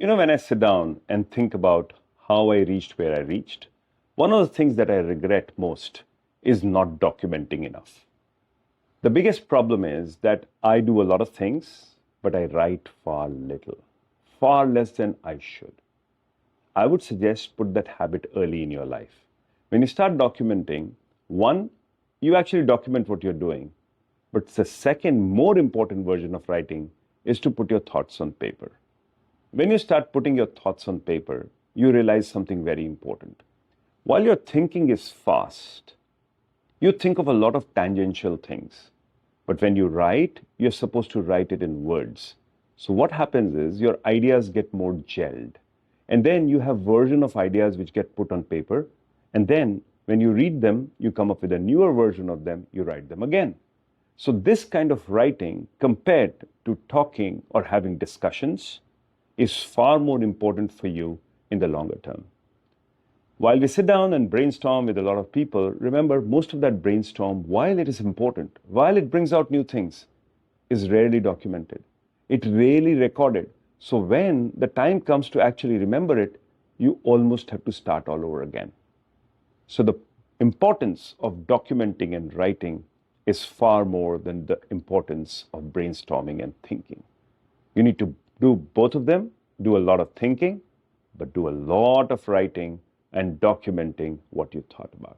When I sit down and think about how I reached where I reached, one of the things that I regret most is not documenting enough. The biggest problem is that I do a lot of things, but I write far little, far less than I should. I would suggest put that habit early in your life. When you start documenting, one, you actually document what you're doing. But the second more important version of writing is to put your thoughts on paper. When you start putting your thoughts on paper, you realize something very important. While your thinking is fast, you think of a lot of tangential things. But when you write, you're supposed to write it in words. So what happens is your ideas get more gelled. And then you have version of ideas which get put on paper. And then when you read them, you come up with a newer version of them, you write them again. So this kind of writing, compared to talking or having discussions, is far more important for you in the longer term. While we sit down and brainstorm with a lot of people, remember most of that brainstorm, while it is important, while it brings out new things, is rarely documented. It rarely recorded. So when the time comes to actually remember it, you almost have to start all over again. So the importance of documenting and writing is far more than the importance of brainstorming and thinking. You need to do both of them, do a lot of thinking, but do a lot of writing and documenting what you thought about.